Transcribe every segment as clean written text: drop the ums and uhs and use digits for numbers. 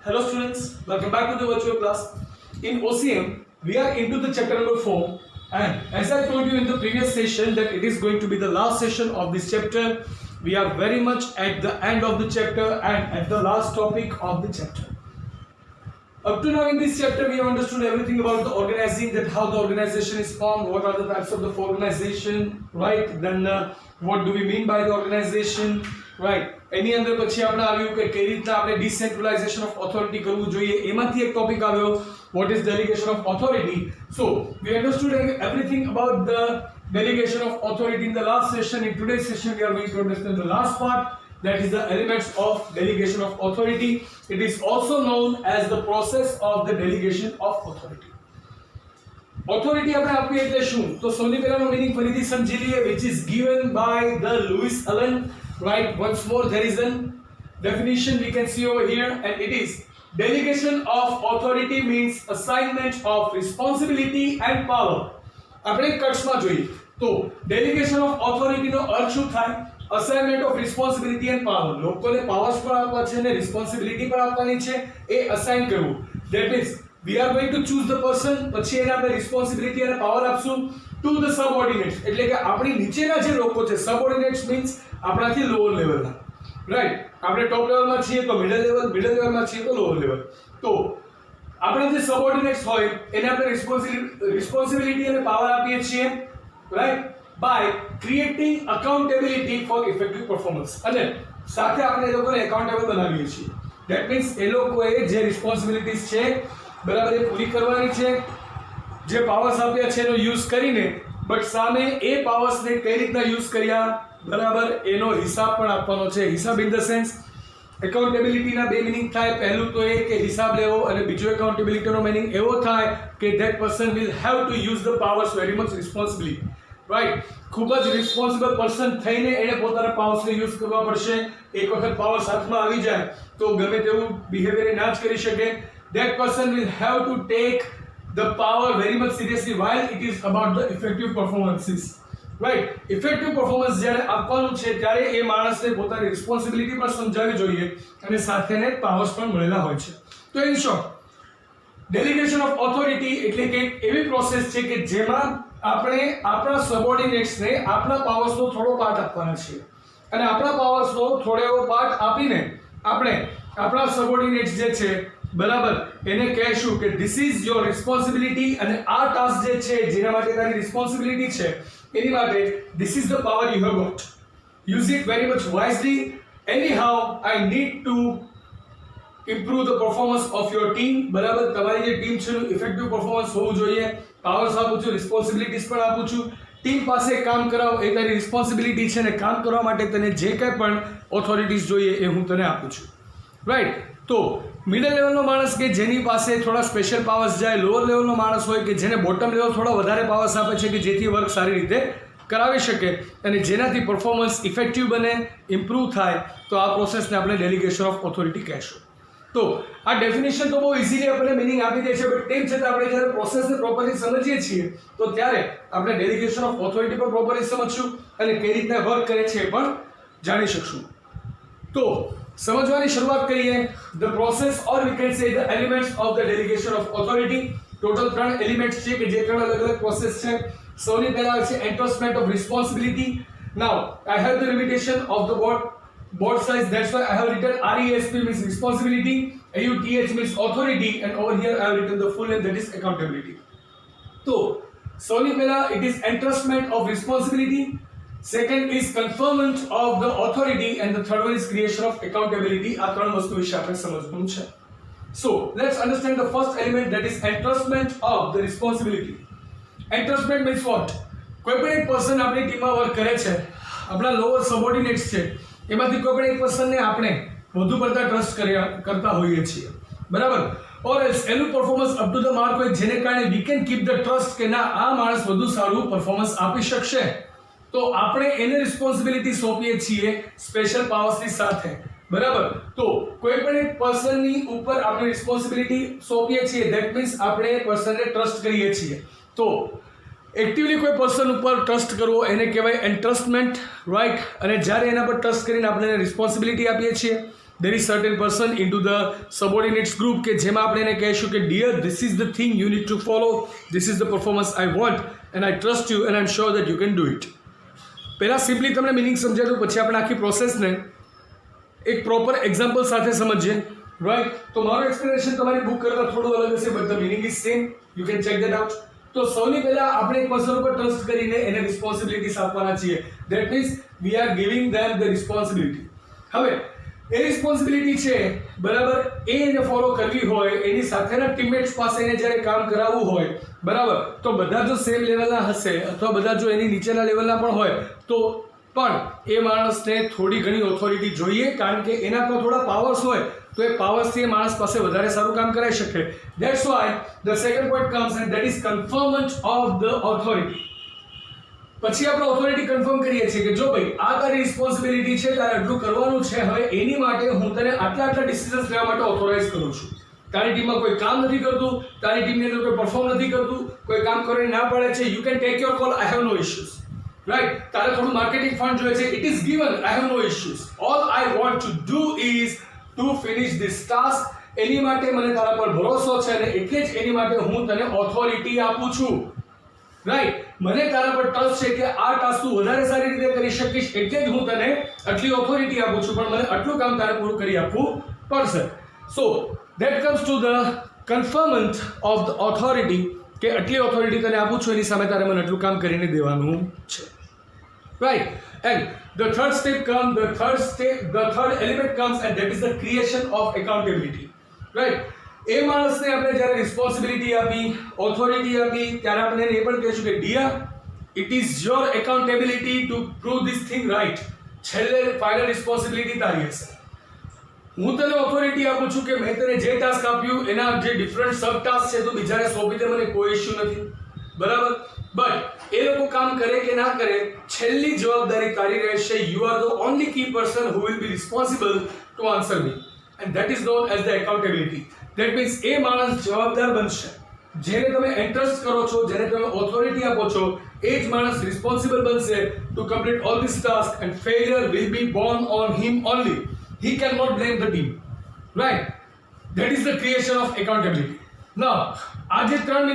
Hello students, welcome back to the virtual class. In OCM, we are into the chapter number 4, and as I told you in the previous session that it is going to be the last session of this chapter. We are very much at the end of the chapter and at the last topic of the chapter. Up to now in this chapter we have understood everything about the organizing, that how the organization is formed, what are the types of the organization, right? Then what do we mean by the organization, right? એની અંદર પછી આપણે આવ્યું કે કઈ રીતના આપણે decentralisation of authority કરવું જોઈએ. એમાંથી એક ટોપિક આવ્યો what is delegation of authority. So we understood everything about the delegation of authority in the last session. In today's session we are going to understand the last part, that is the elements of delegation of authority. It is also known as the process of the delegation of authority. Authority આપણે આપીએ એટલે શું? તો સૌથી પહેલાનો meaning ફરીથી સમજી લઈએ, which is given by the Lewis Allen. Right, once more there is a definition we can see over here, and it is delegation of authority means assignment of responsibility and power. આપણે કટ્સમાં જોઈએ તો delegation of authority નો અર્થ શું થાય? assignment of responsibility and power. લોકોને powers પણ આપવા છે અને રિસ્પોન્સિબિલિટી પણ આપવાની છે, એ અસાઇન કરવું. That means we are going to choose the person, પછી એને આપણે રિસ્પોન્સિબિલિટી અને પાવર આપશું to the subordinates. એટલે કે આપણી નીચેના જે લોકો છે, subordinates means આપણાથી લોઅર લેવલના, રાઈટ? આપણે ટોપ લેવલમાં છીએ તો મિડલ લેવલમાં છીએ તો લોઅર લેવલ. તો આપણા જે સબઓર્ડિનેટ્સ હોય એને આપણે રિસ્પોન્સિબિલિટી અને પાવર આપીએ છીએ, right? By creating accountability for effective performance. અને સાથે આપણે એ લોકોને એકાઉન્ટેબલ બનાવીએ છીએ. ધેટ મીન્સ એ લોકોએ જે રિસ્પોન્સિબિલિટીઝ છે બરાબર એ પૂરી કરવાની છે, જે પાવર્સ આપ્યા છે એનો યુઝ કરીને, બટ સામે એ પાવર્સને કઈ રીતના યુઝ કર્યા બરાબર એનો હિસાબ પણ આપવાનો છે. હિસાબ ઇન ધ સેન્સ એકાઉન્ટેબિલિટીના બે મિનિંગ થાય. પહેલું તો એ કે હિસાબ લેવો, અને બીજો એકાઉન્ટેબિલિટીનો મિનિંગ એવો થાય કે that person will have to use the powers very much responsibly, right? ખૂબ જ રિસ્પોન્સિબલ પર્સન થઈને એણે પોતાના પાવર્સને યુઝ કરવા પડશે. એક વખત પાવર્સ હાથમાં આવી જાય તો ગમે તેવું બિહેવિયર ના જ કરી શકે. That person will have to take the power very much seriously while it is about the effective performances, right? Effective performance જ્યારે આપવાનું છે ત્યારે એ માણસને પોતાની રિસ્પોન્સિબિલિટી પણ સમજાવવી જોઈએ અને સાથેને પાવર્સ પણ મળેલા હોય છે. તો in short delegation of authority એટલે કે એવી પ્રોસેસ છે કે જેમાં આપણે આપણા સબઓર્ડિનેટ્સને આપણા પાવર્સનો થોડો પાર્ટ આપવાના છીએ, અને આપણા પાવર્સનો થોડો એવો પાર્ટ આપીને આપણે આપણા સબઓર્ડિનેટ્સ જે છે બરાબર એને કહેશું કે ધીસ ઇઝ યોર રિસ્પોન્સિબિલિટી, અને આ ટાસ્ક જે છે જેના માટે તારી રિસ્પોન્સિબિલિટી છે એની માટે this is the power you have got, use it very much wisely. Anyhow I need to improve the performance of your team. બરાબર, તમારી જે ટીમ છે એનું ઇફેક્ટિવ પરફોર્મન્સ હોવું જોઈએ. પાવર્સ આપું છું, રિસ્પોન્સિબિલિટીઝ પણ આપું છું. ટીમ પાસે કામ કરાવો એ તારી રિસ્પોન્સિબિલિટી છે, અને કામ કરવા માટે તને જે કંઈ પણ ઓથોરિટીઝ જોઈએ એ હું તને આપું છું, રાઈટ? તો મિડલ લેવલનો માણસ કે જેની પાસે થોડા સ્પેશિયલ પાવર્સ જાય, લોઅર લેવલનો માણસ હોય કે જેને બોટમ લેવલ થોડા વધારે પાવર્સ આપે છે કે જેથી વર્ક સારી રીતે કરાવી શકે અને જેનાથી પરફોર્મન્સ ઇફેક્ટિવ બને, ઇમ્પ્રૂવ થાય, તો આ પ્રોસેસને આપણે ડેલિગેશન ઓફ ઓથોરિટી કહેશું. તો આ ડેફિનેશન તો બહુ ઇઝીલી આપણને મિનિંગ આપી દે છે, બટ તેમ છતાં આપણે જ્યારે પ્રોસેસને પ્રોપરલી સમજીએ છીએ તો ત્યારે આપણે ડેલિગેશન ઓફ ઓથોરિટી પણ પ્રોપરલી સમજશું અને કઈ રીતના વર્ક કરે છે એ પણ જાણી શકશું. તો સમજવાની શરૂઆત કરીએ. The process or we can say the elements of the delegation of authority. Total 3 elements છે કે જે 3 અલગ અલગ પ્રોસેસ છે. સૌથી પહેલા છે entrustment of responsibility. Now I have the limitation of the board size, that's why I have written RESP means responsibility, AUTH means authority, and over here I have written the full name, that is accountability. So સૌથી પહેલા it is entrustment of responsibility, second is conferment of the authority, and the third one is creation of accountability. આ ત્રણ વસ્તુ વિશે આપણે સમજવાનું છે. So let's understand the first element, that is entrustment of the responsibility. Entrustment means what? કોઈ પણ એક પર્સન આપણી ટીમમાં વર્ક કરે છે, આપણા લોઅર સબઓર્ડિનેટ્સ છે, એમાંથી કોઈ પણ એક પર્સનને આપણે વધુ પડતા ટ્રસ્ટ કરતા હોઈએ છીએ, બરાબર? ઓર એનું performance up to the mark હોય, જેને કારણે we can keep the trust કે ના આ માણસ વધુ સારું પરફોર્મન્સ આપી શકશે, તો આપણે એને રિસ્પોન્સિબિલિટી સોંપીએ છીએ સ્પેશિયલ પાવર્સની સાથે, બરાબર? તો કોઈ પણ એક પર્સનની ઉપર આપણે રિસ્પોન્સિબિલિટી સોંપીએ છીએ, ધેટ મીન્સ આપણે એ પર્સનને ટ્રસ્ટ કરીએ છીએ. તો एक्टिवली कोई पर्सन पर ट्रस्ट करवो एने कहेवाय एंट्रस्टमेंट, राइट? અને જ્યારે એના પર ટ્રસ્ટ કરીને આપણે એને રિસ્પોન્સિબિલિટી આપીએ છીએ there is certain person into the subordinates group કે જેમાં આપણે એને કહીશું કે dear, this is the thing you need to follow, this is the performance I want and I trust you and I'm sure that you can do it. પહેલાં simply તમને meaning સમજાય દઉં, પછી આપણે આખી પ્રોસેસને એક પ્રોપર એક્ઝામ્પલ સાથે સમજીએ, રાઈટ? તો મારું એક્સપ્લેનેશન તમારી બુક કરતાં થોડું અલગ હશે, but the meaning is same, you can check that out. તો સૌથી પહેલા આપણે એક પર્સન ઉપર ટ્રસ્ટ કરીને એને રિસ્પોન્સિબિલિટીઝ આપવાના છીએ. That means we are giving them the responsibility. હવે એ રિસ્પોન્સિબિલિટી છે, બરાબર, એને ફોલો કરવી હોય, એની સાથેના ટીમમેટ્સ પાસે એને જ્યારે કામ કરાવવું હોય, બરાબર, તો બધા જો સેમ લેવલના હશે અથવા બધા જો એની નીચેના લેવલના પણ હોય તો પણ એ માણસને થોડી ઘણી ઓથોરિટી જોઈએ, કારણ કે એના પર થોડા પાવર્સ હોય તો એ પાવર્સથી એ માણસ પાસે વધારે સારું કામ કરાવી શકે. That's why the second point comes and that is conferment of the authority. પછી આપણે ઓથોરિટી કન્ફર્મ કરીએ છીએ કે જો ભાઈ આ તારી રિસ્પોન્સિબિલિટી છે, તારે આટલું કરવાનું છે, હવે એની માટે હું તને આટલા ડિસિઝન્સ લેવા માટે ઓથોરાઇઝ કરું છું. તારી ટીમમાં કોઈ કામ નથી કરતું, તારી ટીમની અંદર કોઈ પરફોર્મ નથી કરતું, કોઈ કામ કરવાની ના પાડે છે, you can take your call, I have no issues, right? તારે થોડું માર્કેટિંગ ફંડ જોઈએ છે, it is given, I have no issues. All I want to do is to finish this task. એની માટે મને તારા પર ભરોસો છે અને એટલે જ એની માટે હું તને ઓથોરિટી આપું છું, રાઈટ? મને તારા પર ટ્રસ્ટ છે કે આ ટાસ્ક તું વધારે સારી રીતે કરી શકીશ, એટલે જ હું તને આટલી ઓથોરિટી આપું છું, પણ મને આટલું કામ તારે પૂરું કરી આપવું પડશે. So that comes to the conferment of the authority, કે આટલી ઓથોરિટી તને આપું છું, એની સામે તારે મને આટલું કામ કરીને દેવાનું છે, right? And the third step come, the third element comes and that is the creation of accountability, right? એ માણસને આપણે જ્યારે રિસ્પોન્સિબિલિટી આપી, ઓથોરિટી આપી, ત્યારે આપણે એને એ પણ કહીશું કે dear, it is your accountability to prove this thing right. છેલ્લે ફાઇનલ રિસ્પોન્સિબિલિટી તારી હશે. હું તને ઓથોરિટી આપું છું કે મેં તને જે ટાસ્ક આપ્યું એના જે ડિફરન્ટ સબ ટાસ્ક છે તો બીજાને સોંપી દે, મને કોઈ ઇશ્યુ નથી, બરાબર? બટ એ લોકો કામ કરે કે ના કરે, છેલ્લી જવાબદારી તારી રહેશે. You are the only key person who will be responsible to answer me and that is known as the accountability. That means એ માણસ જવાબદાર બનશે, જેને તમે એન્ટ્રસ્ટ કરો છો, જેને તમે ઓથોરિટી આપો છો, એ જ માણસ રિસ્પોન્સિબલ બનશે to complete all this task and failure will be Born on him only. He cannot blame the team, right? That is the creation of accountability. Now, આ જે ત્રણ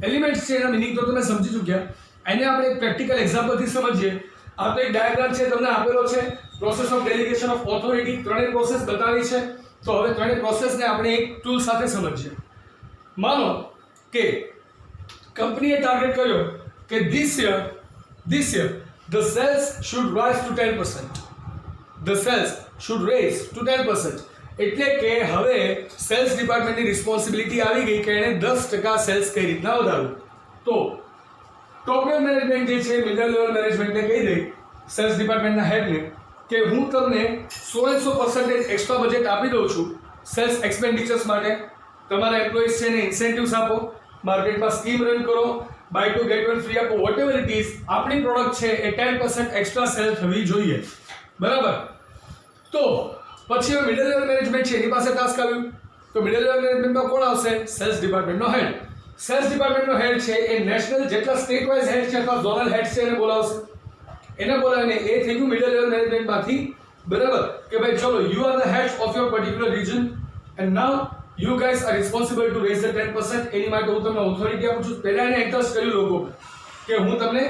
એલિમેન્ટ્સ છે એના મિનિંગ તો તમે સમજી ચૂક્યા. એને આપણે એક પ્રેક્ટિકલ એક્ઝામ્પલથી સમજીએ. આ તો એક ડાયાગ્રામ છે, તમને આપેલો છે, process of delegation of authority. ત્રણેય પ્રોસેસ બતાવી છે. તો હવે ત્રણેય પ્રોસેસને આપણે એક ટૂલ સાથે સમજીએ. માનો કે કંપનીએ ટાર્ગેટ કર્યો કે this year the sales should rise to 10%. The sales should raise to 10%. એટલે કે હવે સેલ્સ ડિપાર્ટમેન્ટની રિસ્પોન્સિબિલિટી આવી ગઈ કે એને 10% સેલ્સ કઈ રીતના વધારવું. તો ટોપ લેવલ મેનેજમેન્ટ જે છે, મિડલ લેવલ મેનેજમેન્ટને કહી દે, સેલ્સ ડિપાર્ટમેન્ટના હેડને, કે હું તમને 1600% એક્સ્ટ્રા બજેટ આપી દઉં છું સેલ્સ એક્સપેન્ડિચર્સ માટે. તમારા એમ્પ્લોઈઝ છે એને ઇન્સેન્ટિવ્સ આપો, માર્કેટમાં સ્કીમ રન કરો, buy two get one free આપો, વોટ એવર ઇટ ઇઝ. આપણી પ્રોડક્ટ છે એ 10% એક્સ્ટ્રા સેલ થવી જોઈએ, બરાબર? તો પછી હવે મિડલ લેવલ મેનેજમેન્ટ છે, એની પાસે ટાસ્ક આવ્યું. તો મિડલ લેવલ મેનેજમેન્ટમાં કોણ આવશે? સેલ્સ ડિપાર્ટમેન્ટનો હેડ. સેલ્સ ડિપાર્ટમેન્ટનો હેડ છે એ નેશનલ જેટલા સ્ટેટ વાઇઝ હેડ છે અથવા ઝોનલ હેડ છે એને બોલાવશે. એને બોલાવીને એ થઈ ગયું મિડલ લેવલ મેનેજમેન્ટમાંથી, બરાબર, કે ભાઈ ચલો, you are the heads of your particular region and now you guys are responsible to raise the 10%. એની માટે હું તમને ઓથોરિટી આપું છું. પહેલા એને એન્ટ્રસ્ટ કર્યું લોકો કે હું તમને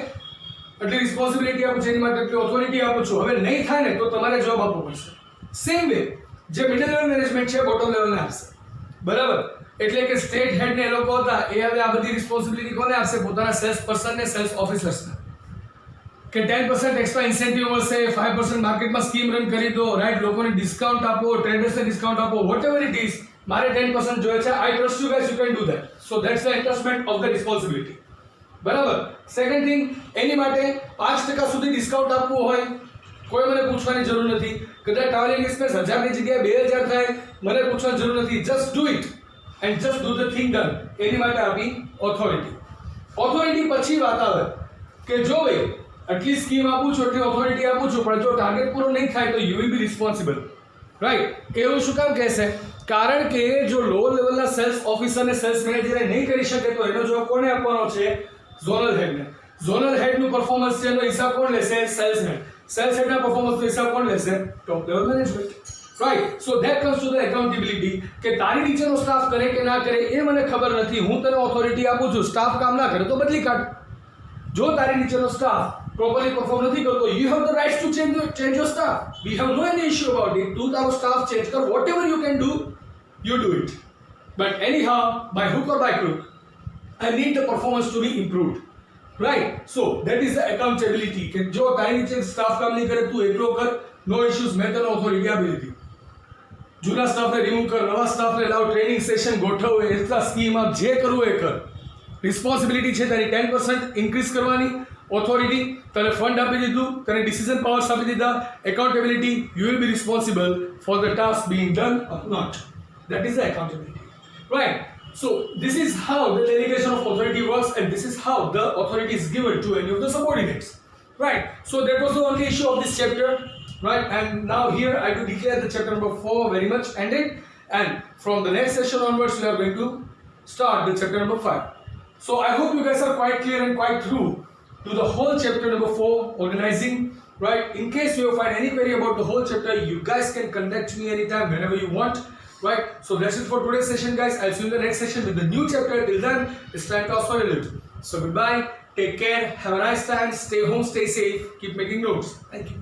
આટલી રિસ્પોન્સિબિલિટી આપું છું, એની માટે આટલી ઓથોરિટી આપું છું. હવે નહીં થાય ને તો તમારે જવાબ આપવો પડશે. સેમ વે જે મિડલ લેવલ મેનેજમેન્ટ છે બોટમ લેવલને આપશે, બરાબર? એટલે કે સ્ટેટ હેડને એ લોકો હતા, એ હવે આ બધી રિસ્પોન્સિબિલિટી કોને આપશે? પોતાના સેલ્સ પર્સનને, સેલ્સ ઓફિસર્સને, કે 10% એક્સ્ટ્રા ઇન્સેન્ટિવ મળશે, 5% માર્કેટમાં સ્કીમ રન કરી દો, રાઈટ? લોકોને ડિસ્કાઉન્ટ આપો, ટ્રેડર્સને ડિસ્કાઉન્ટ આપો, વોટ એવર ઇટ ઇઝ. મારે 10% જોઈએ છે, I trust you guys, you can do that. So that's the entrustment of the responsibility, બરાબર? સેકન્ડ થિંગ, એની માટે 5% સુધી ડિસ્કાઉન્ટ આપવું હોય, કોઈ મને પૂછવાની જરૂર નથી. કદાચ ટ્રાવેલિંગ એક્સપેન્સ 1000 ની જગ્યાએ 2000 થાય, મને પૂછવાની જરૂર નથી. Just do it and just do the thing done. એની માટે આપી ઓથોરિટી. ઓથોરિટી પછી વાત આવે કે જો ભાઈ આટલી સ્કીમ આપું છું, આટલી ઓથોરિટી આપું છું, પણ જો ટાર્ગેટ પૂરો નહીં થાય તો you will be responsible, right? એવું શું કામ કહેશે? કારણ કે જો લોઅર લેવલના સેલ્સ ઓફિસર ને સેલ્સ મેનેજર નહીં કરી શકે તો એનો જવાબ કોને આપવાનો છે? ઝોનલ હેડને. ઝોનલ હેડનું પરફોર્મન્સ છે એનો હિસાબ કોણ લેશે? સેલ્સ હેડ. સેલ્સ હેડના પરફોર્મન્સનો હિસાબ કોણ લેશે? Top level management. Right. So that comes to the accountability કે તારી નીચેનો સ્ટાફ કરે કે ના કરે એ મને ખબર નથી, હું તને ઓથોરિટી આપું છું, સ્ટાફ કામ ના કરે તો બદલી કાઢ. જો તારી નીચેનો સ્ટાફ properly perform નથી કરતો, you have the rights to change your staff. We have no any issue about it. તું તારો staff change કર, whatever you can do, you do it. But anyhow, by hook or by crook, I need the performance to be improved. Right? So that is the accountability. કે જો તારી નીચે staff કામ નહીં કરે તું એકલો કર, no issues, મેં તને ઓથોરિટી આપી દીધી. જૂના સ્ટાફને રિમૂવ કર, નવા સ્ટાફને લાવ, ટ્રેનિંગ સેશન ગોઠવ, એક્સ્ટ્રા સ્કીમ આપ, જે કરવું એ કર. રિસ્પોન્સિબિલિટી છે તારી 10% ઇન્ક્રીઝ કરવાની. ઓથોરિટી તને ફંડ આપી દીધું, તને ડિસિઝન પાવર્સ આપી દીધા. Accountability, you will be responsible for the task being done or not. That is the accountability. Right? So this is how the delegation of authority works, and this is how the authority is given to any of the subordinates. Right? So that was the only issue of this chapter. Right? And now here I do declare the chapter number 4 very much ended, and from the next session onwards we are going to start the chapter number 5. So I hope you guys are quite clear and quite through to the whole chapter number 4, organizing. Right? In case you find any query about the whole chapter, you guys can contact me anytime whenever you want. Right? So that's it for today's session, guys. I'll see you in the next session with the new chapter. Till then, it's time to ask for a live. So goodbye, take care, have a nice time, stay home, stay safe, keep making notes. Thank you.